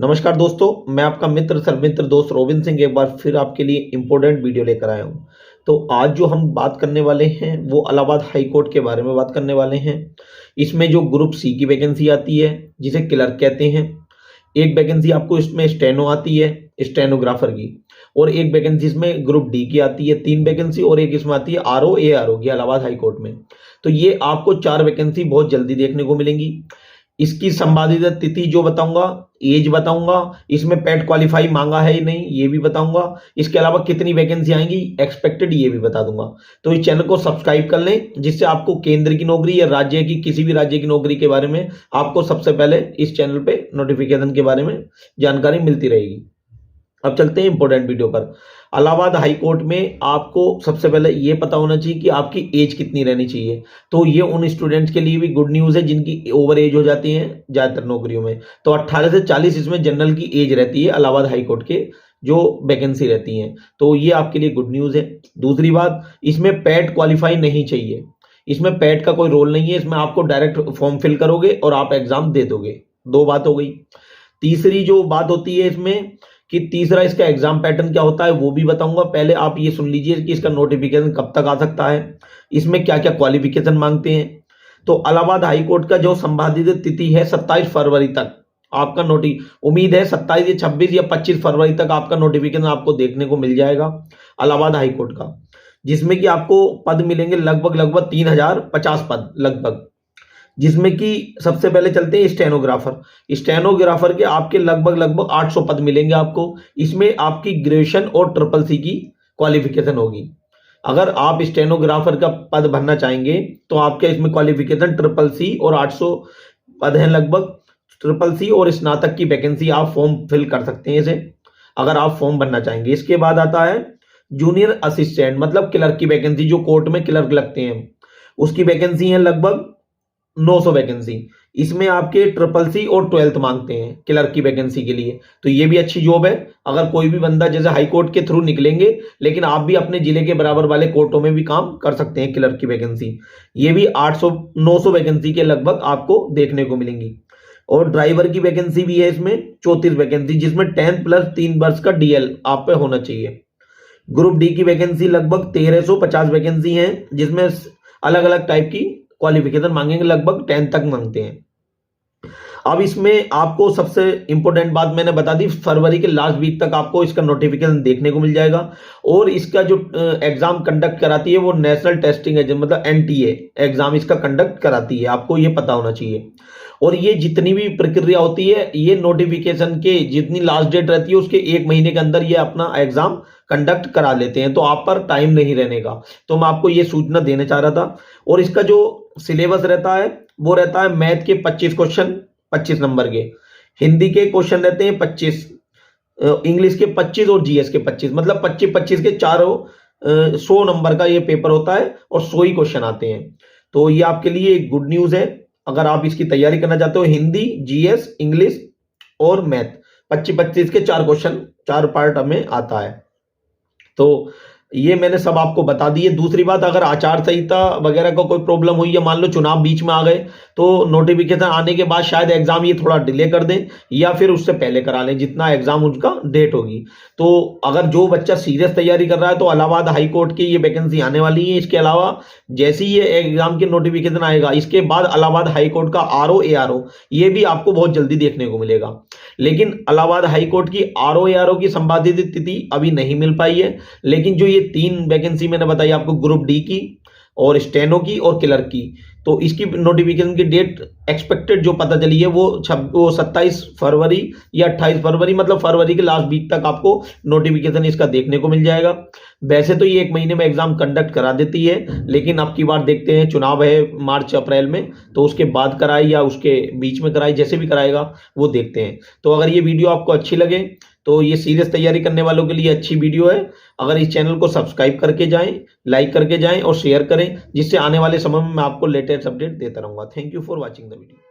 नमस्कार दोस्तों, मैं आपका मित्र सर्वमित्र दोस्त रोबिन सिंह एक बार फिर आपके लिए इम्पोर्टेंट वीडियो लेकर आया हूँ। तो आज जो हम बात करने वाले हैं वो इलाहाबाद हाई कोर्ट के बारे में बात करने वाले हैं। इसमें जो ग्रुप सी की वैकेंसी आती है जिसे क्लर्क कहते हैं, एक वैकेंसी आपको इसमें स्टेनो आती है स्टेनोग्राफर की, और एक वैकेंसी इसमें ग्रुप डी की आती है 3 वैकेंसी, और एक इसमें आती है आरओ एआरओ की इलाहाबाद हाई कोर्ट में। तो ये आपको 4 वैकेंसी बहुत जल्दी देखने को मिलेंगी। इसकी संपादित तिथि जो बताऊंगा, एज बताऊंगा, इसमें पेट क्वालिफाई मांगा है या नहीं ये भी बताऊंगा, इसके अलावा कितनी वैकेंसी आएंगी एक्सपेक्टेड ये भी बता दूंगा। तो इस चैनल को सब्सक्राइब कर लें जिससे आपको केंद्र की नौकरी या राज्य की किसी भी राज्य की नौकरी के बारे में आपको सबसे पहले इस चैनल पे नोटिफिकेशन के बारे में जानकारी मिलती रहेगी। अब चलते हैं इंपॉर्टेंट वीडियो पर। इलाहाबाद हाई कोर्ट में आपको सबसे पहले ये पता होना चाहिए कि आपकी एज कितनी रहनी चाहिए। तो ये उन स्टूडेंट्स के लिए भी गुड न्यूज़ है जिनकी ओवर एज हो जाती है ज़्यादातर नौकरियों में। तो 18 से 40 इसमें जनरल की एज रहती है इलाहाबाद हाई कोर्ट के जो वैकेंसी रहती हैं, तो ये आपके लिए गुड न्यूज़ है। दूसरी बात, इसमें पैट क्वालिफाई नहीं चाहिए, इसमें पैट का कोई रोल नहीं है, इसमें आपको डायरेक्ट फॉर्म फिल करोगे और आप एग्जाम दे दोगे। 2 बात हो गई। तीसरी जो बात होती है इसमें कि तीसरा इसका एग्जाम पैटर्न क्या होता है वो भी बताऊंगा। पहले आप ये सुन लीजिए कि इसका नोटिफिकेशन कब तक आ सकता है, इसमें क्या क्या क्वालिफिकेशन मांगते हैं। तो इलाहाबाद हाई कोर्ट का जो संपादित तिथि है 27 फरवरी तक आपका उम्मीद है 27 या 26 या 25 फरवरी तक आपका नोटिफिकेशन आपको देखने को मिल जाएगा इलाहाबाद हाई कोर्ट का, जिसमें कि आपको पद मिलेंगे लगभग 3050 पद लगभग, जिसमें कि सबसे पहले चलते हैं स्टेनोग्राफर के आपके लगभग 800 पद मिलेंगे आपको। इसमें आपकी ग्रेजुएशन और ट्रिपल सी की क्वालिफिकेशन होगी। अगर आप स्टेनोग्राफर का पद भरना चाहेंगे तो आपके इसमें क्वालिफिकेशन ट्रिपल सी और 800 पद हैं लगभग। ट्रिपल सी और स्नातक की वैकेंसी आप फॉर्म फिल कर सकते हैं इसे, अगर आप फॉर्म भरना चाहेंगे। इसके बाद आता है जूनियर असिस्टेंट, मतलब क्लर्क की वैकेंसी, जो कोर्ट में क्लर्क लगते हैं उसकी वैकेंसी है लगभग 900 वैकेंसी। इसमें आपके ट्रिपल सी और 12th मांगते हैं क्लर्क की वैकेंसी के लिए, तो ये भी अच्छी जॉब है। अगर कोई भी बंदा जैसे हाई कोर्ट के थ्रू निकलेंगे, लेकिन आप भी अपने जिले के बराबर वाले कोर्टों में भी काम कर सकते हैं क्लर्क की वैकेंसी। ये भी 800-900 वैकेंसी के लगभग आपको देखने को मिलेंगी। और ड्राइवर की वैकेंसी भी है इसमें 34 वैकेंसी, जिसमें 10 प्लस 3 वर्ष का डीएल आप पे होना चाहिए। ग्रुप डी की वैकेंसी लगभग 1350 वैकेंसी है, जिसमें अलग अलग टाइप की क्वालिफिकेशन मांगेंगे, लगभग 10 तक मांगते हैं। अब इसमें आपको सबसे इंपॉर्टेंट बात मैंने बता दी, फरवरी के लास्ट वीक तक आपको इसका नोटिफिकेशन देखने को मिल जाएगा। और इसका जो एग्जाम कंडक्ट कराती है वो नेशनल टेस्टिंग एजेंसी, मतलब एनटीए एग्जाम इसका कंडक्ट कराती है, आपको ये पता होना चाहिए। और ये जितनी भी प्रक्रिया होती है, ये नोटिफिकेशन के जितनी लास्ट डेट रहती है उसके 1 महीने के अंदर ये अपना एग्जाम कंडक्ट करा लेते हैं, तो आप पर टाइम नहीं रहने का। तो मैं आपको ये सूचना देना चाह रहा था। और इसका जो सिलेबस रहता है वो रहता है मैथ के 25 क्वेश्चन 25 नंबर के, हिंदी के क्वेश्चन रहते हैं 25, इंग्लिश के 25 और जीएस के 25, मतलब 25-25 के चारों 100 नंबर का ये पेपर होता है और 100 ही क्वेश्चन आते हैं। तो ये आपके लिए एक गुड न्यूज है अगर आप इसकी तैयारी करना चाहते हो। हिंदी, जीएस, इंग्लिश और मैथ 25-25 के 4 क्वेश्चन 4 पार्ट हमें आता है। तो ये मैंने सब आपको बता दिए। दूसरी बात, अगर आचार संहिता वगैरह का कोई प्रॉब्लम हुई या मान लो चुनाव बीच में आ गए तो नोटिफिकेशन आने के बाद शायद एग्जाम ये थोड़ा डिले कर दें या फिर उससे पहले करा लें जितना एग्जाम उनका डेट होगी। तो अगर जो बच्चा सीरियस तैयारी कर रहा है तो इलाहाबाद हाई कोर्ट की ये वैकेंसी आने वाली है। इसके अलावा जैसे ही ये एग्जाम के नोटिफिकेशन आएगा इसके बाद इलाहाबाद हाई कोर्ट का आरओ एआरओ ये भी आपको बहुत जल्दी देखने को मिलेगा। लेकिन इलाहाबाद हाई कोर्ट की आरओ एआरओ की संपादित तिथि अभी नहीं मिल पाई है, लेकिन जो ये 3 वैकेंसी मैंने बताई आपको, ग्रुप डी की और स्टेनो की और क्लर्क की, तो इसकी नोटिफिकेशन की डेट एक्सपेक्टेड जो पता चली है वो 27 फरवरी या 28 फरवरी, मतलब फरवरी के लास्ट वीक तक आपको नोटिफिकेशन इसका देखने को मिल जाएगा। वैसे तो ये 1 महीने में एग्जाम कंडक्ट करा देती है, लेकिन अब की बार देखते हैं, चुनाव है मार्च अप्रैल में, तो उसके बाद कराए या उसके बीच में कराए, जैसे भी कराएगा वो देखते हैं। तो अगर ये वीडियो आपको अच्छी लगे तो ये सीरियस तैयारी करने वालों के लिए अच्छी वीडियो है। अगर इस चैनल को सब्सक्राइब करके जाएं, लाइक करके जाएं और शेयर करें, जिससे आने वाले समय में मैं आपको लेटेस्ट अपडेट देता रहूंगा। Thank you for watching the video.